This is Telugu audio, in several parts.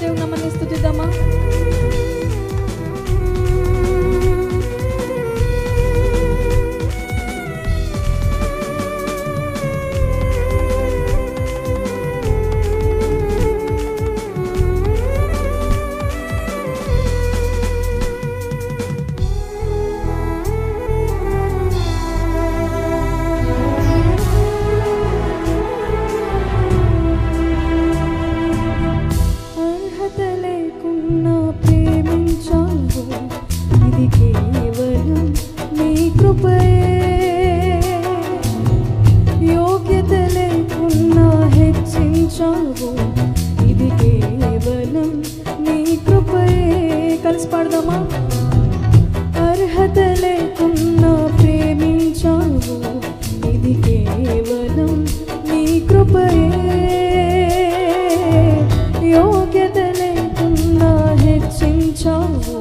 దేవుని నామమున స్తుతిద్దామా? ఇది కేవలం నీ కృపయే. కలిసి పాడదామా? అర్హత లేకున్నా ప్రేమించావు, ఇది కేవలం నీ కృపయే. యోగ్యత లేకున్నా హెచ్చించావు,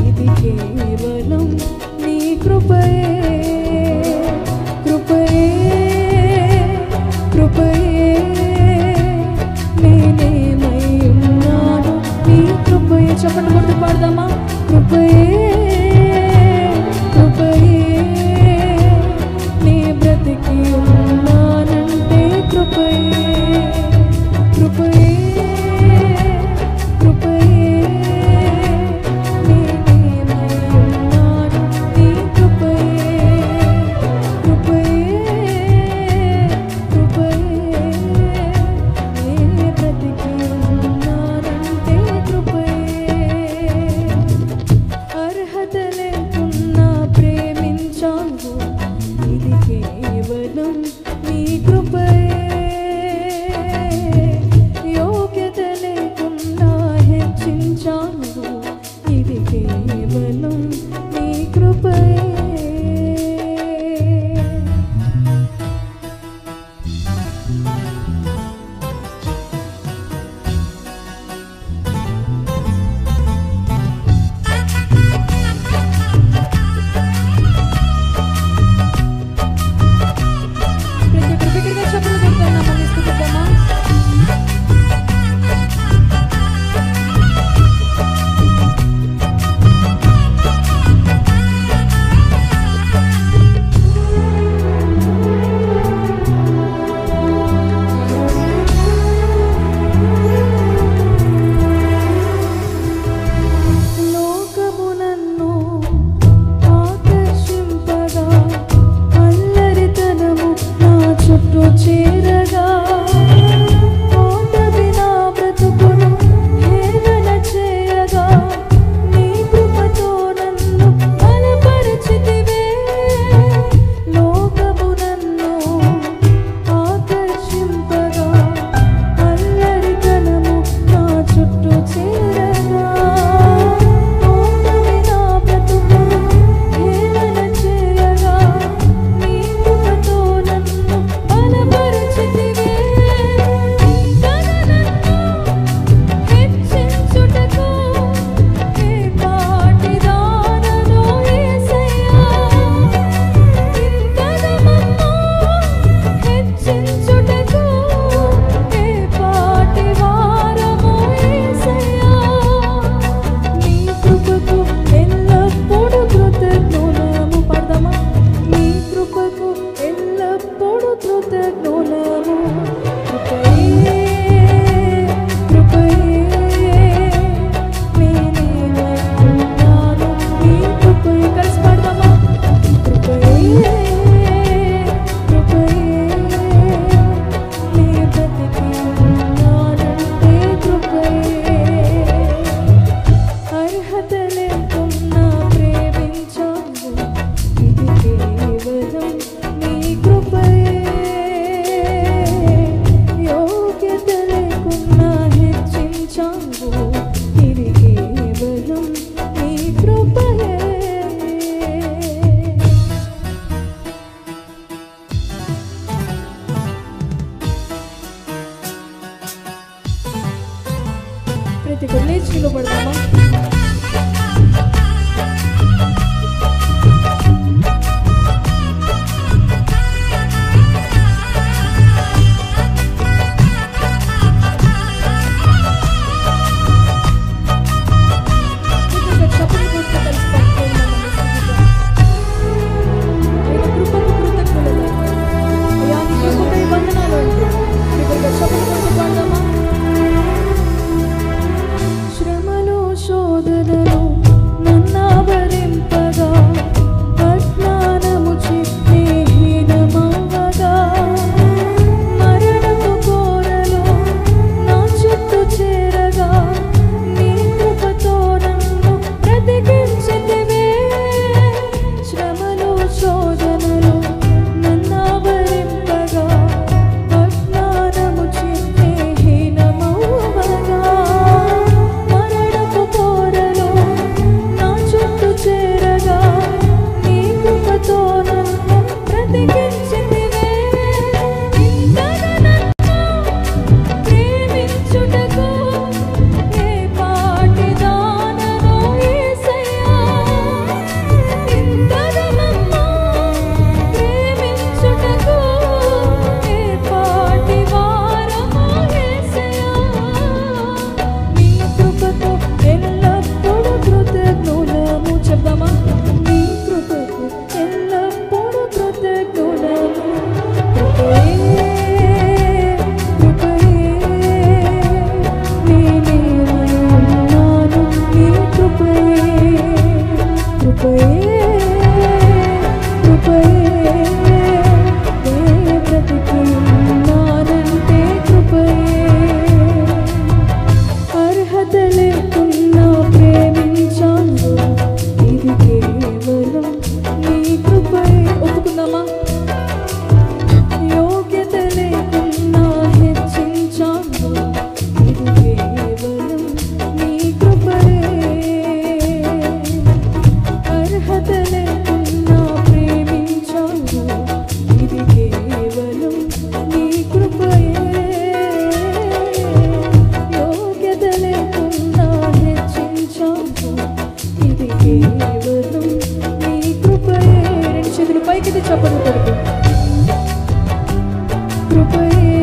ఇది కేవలం నీ కృపయే. కృపయే కృపయే చెప్పండి, కొట్టు పాడదామా? కృపయే కృపయే నీ బ్రతికి ఉన్నానంటే కృపయే. కృపయే కృపయే నేనేమై ఉన్నాను నీ కృపయే. కృపయే కృపయే నీ బ్రతికి ఉన్నానంటే కృపయే. అర్హత లేకున్నా ప్రేమించావు, ఇది కేవలం నీ కృపయే. యోగ్యత లేకున్నా హెచ్చించావు, ఇది కేవలం నీ కృపయే. ప్రతి ఒక్కరు లేచి నిలబడదామా? శోధనలో నన్నావరింపగా అజ్ఞానము చిత్తే హీనమవ్వగా మరణపు కోరలో నా చుట్టూ చేరగా నీ కృపతో నన్ను బ్రతికించితివే. శ్రమలో శోధనలో నన్నావరింపగా అజ్ఞానము చిత్తే హీనమవ్వగా మరణపు కోరలో నా చుట్టూ చేరగా నీ కృపతో నన్ను బ్రతికించితివే. ఇంతగా నన్ను ప్రేమించుటకు ఏ పాటి దాననో యేసయ్యా. ఇంతగా నన్ను ప్రేమించుటకు ఏ పాటి వారమో యేసయ్యా. నీ కృపకు ఎల్లప్పుడూ కృతజ్ఞులము. చెప్దామా? నీ కృపకు ఎల్లప్పుడూ కృతజ్ఞులము. కృపయే కృపయే నేనేమై ఉన్నాను నీ కృపయే. కృపయే కృపయే నే బ్రతికి ఉన్నానంటే కృపయే. అర్హత లేకున్నా ప్రేమించాను ఇది కేవలం నీ కృపయే. ఒప్పుకుందామా? యోగ్యత లేకున్నా హెచ్చించాను ఇది కేవలం నీ కృపయే. అర్హత లేకున్నా ప్రేమించాను ఇది కేవలం నీ కృపయే. యోగ్యత లేకున్నా హెచ్చించాను ఇది కేవలం నీ కృపయే. రెండు చేతులు పైకి చప్పట్లు కొడుతూ కృపయే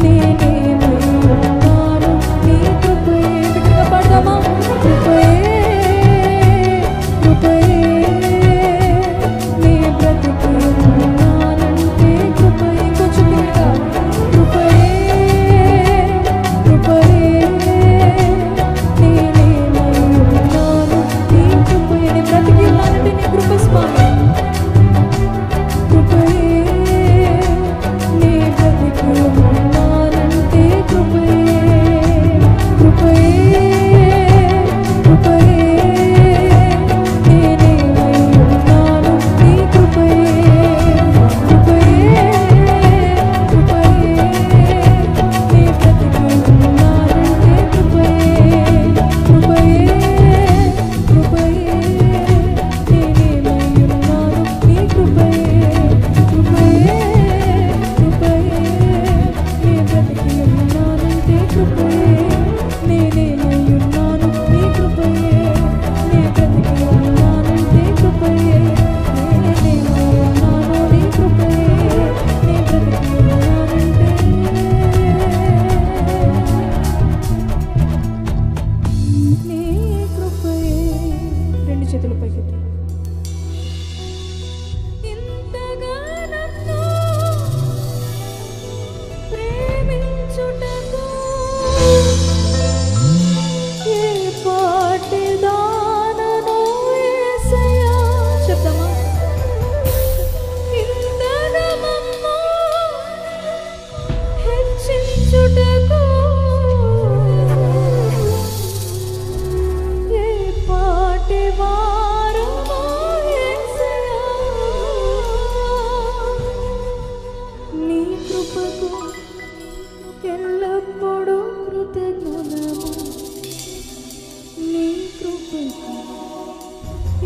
నేనేమై ఉన్నాను నీ కృపయే. బిగ్గరగా పాడదామా? కృపయే కృపయే నే బ్రతికి ఉన్నానంటే కృపయే. కొంచెం బిగ్గరగా కృపయే కృపయే నేనేమై ఉన్నాను నీ కృపయే. నే బ్రతికి ఉన్నానంటే నీ కృప స్వామి. కృపయే నే బ్రతికి ఉన్నానంటే కృపయే. కృపయే కృపయే నేనేమై ఉన్నాను నీ కృపయే. కృపయే కృపయే నే బ్రతికి ఉన్నానంటే కృపయే. కృపయే కృపయే నేనేమై ఉన్నాను నీ కృపయే. కృపయే కృపయే నే బ్రతికి ఉన్నానంటే కృపయే. నేనేమై ఉన్నాను నీ కృపయే. నే బ్రతికి ఉన్నానంటే కృపయే. నేనేమై ఉన్నాను నీ కృపయే. నే బ్రతికి ఉన్నానంటే నీ కృపయే. రెండు చేతులు పైకెత్తి ఇంతగా నన్ను ప్రేమించుటకు ఏ పాటి దాననో యేసయ్యా. చెప్దామా? ఇంతగా నన్ను హెచ్చించుటకు ఏ పాటి వారమో యేసయ్యా. నీ కృపకు ఎల్లప్పుడూ కృతజ్ఞులము. నీ కృపకు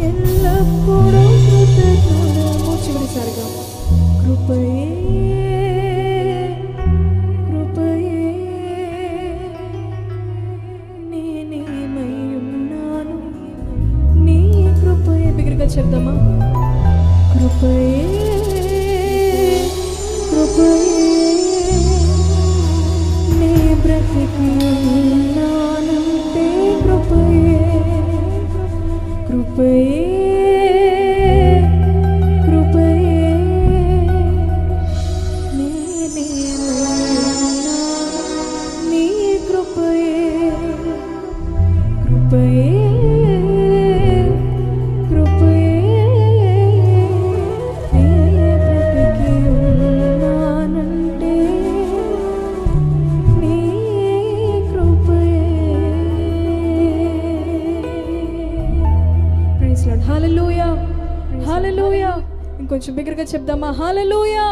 ఎల్లప్పుడూ కృతజ్ఞులము. చివరిసారిగా కృపయే కృపయే నేనేమై ఉన్నాను నీ కృపయే. బిగ్గరగా చెప్దామా? కృపయే కృపయే నే బ్రతికి ఉన్నానంటే కృపయే. కృపయే కృపయే నేనేమై ఉన్నాను నీ కృపయే. కృపయే కృపయే నీ బ్రతికి ఉన్నానంటే నీ కృపయే. Praise Lord. Hallelujah hallelujah. ఇంకొంచెం బిగ్గరగా చెప్దామా? హల్లెలూయా.